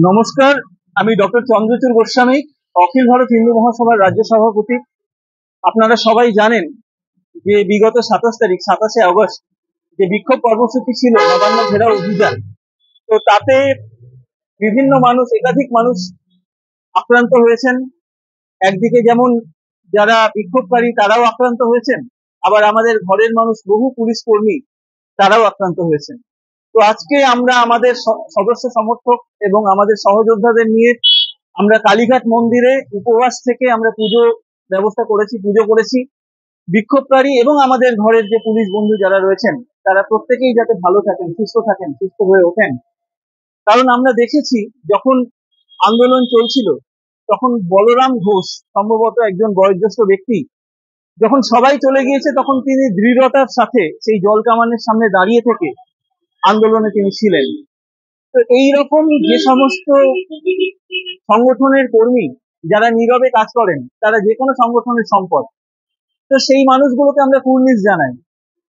নমস্কার। আমি ডক্টর চন্দ্রচূড় গোস্বামী, অখিল ভারত হিন্দু মহাসভার রাজ্য সভাপতি। আপনারা সবাই জানেন যে বিগত 27 আগস্ট যে বিক্ষোভ কর্মসূচি ছিল নবান্ন ঘেরাও অভিযান, তো তাতে বিভিন্ন মানুষ, একাধিক মানুষ আক্রান্ত হয়েছেন। একদিকে যেমন যারা বিক্ষোভকারী তারাও আক্রান্ত হয়েছেন, আবার আমাদের ঘরের মানুষ, বহু পুলিশ কর্মী তারাও আক্রান্ত হয়েছেন। তো আজকে আমরা আমাদের সদস্য সমর্থক এবং আমাদের সহযোদ্ধাদের নিয়ে আমরা কালীঘাট মন্দিরে উপবাস থেকে আমরা পুজো করেছি। বিক্ষোভকারী এবং আমাদের ঘরের যে পুলিশ বন্ধু যারা রয়েছেন তারা প্রত্যেকেই যাতে ভালো থাকেন, সুস্থ হয়ে ওঠেন। কারণ আমরা দেখেছি যখন আন্দোলন চলছিল তখন বলরাম ঘোষ, সম্ভবত একজন বয়োজ্যেষ্ঠ ব্যক্তি, যখন সবাই চলে গিয়েছে তখন তিনি দৃঢ়তার সাথে সেই জল কামানের সামনে দাঁড়িয়ে থেকে আন্দোলনে তিনি ছিলেন। তো এইরকম যে সমস্ত সংগঠনের কর্মী যারা নীরবে কাজ করেন তারা যে কোনো সংগঠনের সম্পদ, তো সেই মানুষগুলোকে আমরা কুর্নিশ জানাই।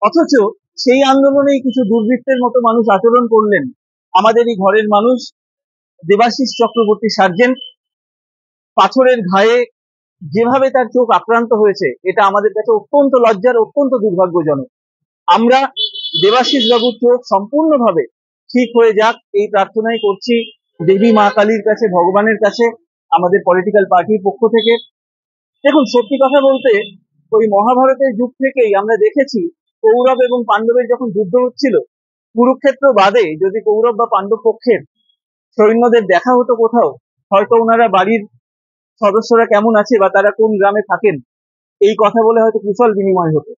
অথচ সেই আন্দোলনেই কিছু দুর্বৃত্তের মতো মানুষ আচরণ করলেন। আমাদেরই ঘরের মানুষ দেবাশিস চক্রবর্তী সার্জেন্ট, পাথরের ঘায়ে যেভাবে তার চোখ আক্রান্ত হয়েছে, এটা আমাদের কাছে অত্যন্ত লজ্জার, অত্যন্ত দুর্ভাগ্যজনক। আমরা দেবাশিস বাবুর চোখ সম্পূর্ণভাবে ঠিক হয়ে যাক এই প্রার্থনাই করছি দেবী মা কালীর কাছে, ভগবানের কাছে, আমাদের পলিটিক্যাল পার্টির পক্ষ থেকে। দেখুন, সত্যি কথা বলতে ওই মহাভারতের যুগ থেকেই আমরা দেখেছি কৌরব এবং পাণ্ডবের যখন যুদ্ধ হচ্ছিল, কুরুক্ষেত্র বাদে যদি কৌরব বা পাণ্ডব পক্ষের সৈন্যদের দেখা হতো কোথাও, হয়তো ওনারা বাড়ির সদস্যরা কেমন আছে বা তারা কোন গ্রামে থাকেন এই কথা বলে হয়তো কুশল বিনিময় হতো,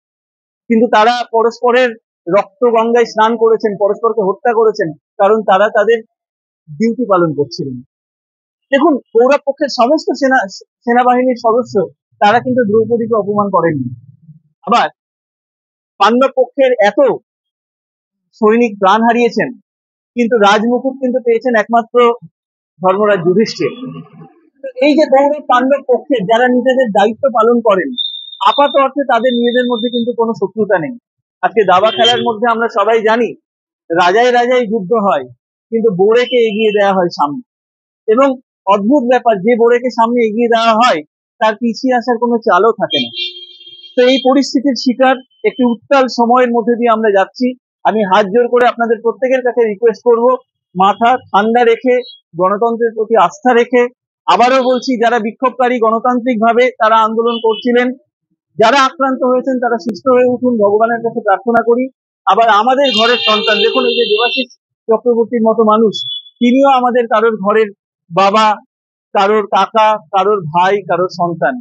কিন্তু তারা পরস্পরের রক্ত গঙ্গায় স্নান করেছেন, পরস্পরকে হত্যা করেছেন, কারণ তারা তাদের ডিউটি পালন করছিলেন। দেখুন, কৌরব পক্ষের সমস্ত সেনাবাহিনীর সদস্য তারা কিন্তু দ্রৌপদীকে অপমান করেননি। আবার পাণ্ডব পক্ষের এত সৈনিক প্রাণ হারিয়েছেন, কিন্তু রাজমুকুট কিন্তু পেয়েছেন একমাত্র ধর্মরাজ যুধিষ্ঠির। এই যে কৌরব পাণ্ডব পক্ষের যারা নিজেদের দায়িত্ব পালন করেন, আপাত অর্থে তাদের নিজেদের মধ্যে কিন্তু কোনো শত্রুতা নেই। আজকে দাবা খেলার মধ্যে আমরা সবাই জানি রাজায় রাজায় যুদ্ধ হয়, কিন্তু বোড়েকে এগিয়ে দেওয়া হয় সামনে। এবং অদ্ভুত ব্যাপার, যে বোড়েকে সামনে এগিয়ে দেওয়া হয় তার পিছিয়ে আসার কোনো চালও থাকে না। তো এই পরিস্থিতির শিকার একটি উত্তাল সময়ের মধ্যে দিয়ে আমরা যাচ্ছি। আমি হাত জোর করে আপনাদের প্রত্যেকের কাছে রিকোয়েস্ট করব, মাথা ঠান্ডা রেখে, গণতন্ত্রের প্রতি আস্থা রেখে, আবারও বলছি, যারা বিক্ষোভকারী গণতান্ত্রিক ভাবে তারা আন্দোলন করছিলেন, যারা আক্রান্ত হয়েছেন তারা সুস্থ হয়ে উঠুন, ভগবানের কাছে প্রার্থনা করি। আবার আমাদের ঘরের সন্তান, দেখুন এই যে দেবাশিস চক্রবর্তীর মতো মানুষ, তিনিও আমাদের কারোর ঘরের বাবা, কারোর কাকা, কারোর ভাই, কারোর সন্তান।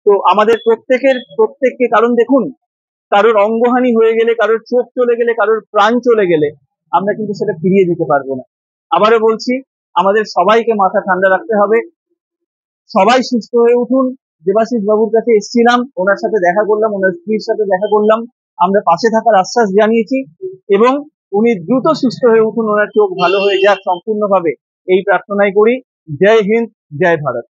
তো আমাদের প্রত্যেককে, কারণ দেখুন, কারোর অঙ্গহানি হয়ে গেলে, কারোর চোখ চলে গেলে, কারোর প্রাণ চলে গেলে আমরা কিন্তু সেটা ফিরিয়ে দিতে পারবো না। আবারও বলছি, আমাদের সবাইকে মাথা ঠান্ডা রাখতে হবে, সবাই সুস্থ হয়ে উঠুন। দেবাশিস বাবুর কাছে এসেছিলাম, ওনার সাথে দেখা করলাম, ওনার স্ত্রীর সাথে দেখা করলাম, আমরা পাশে থাকার আশ্বাস জানিয়েছি এবং উনি দ্রুত সুস্থ হয়ে উঠুন, ওনার চোখ ভালো হয়ে যাক সম্পূর্ণভাবে, এই প্রার্থনাই করি। জয় হিন্দ, জয় ভারত।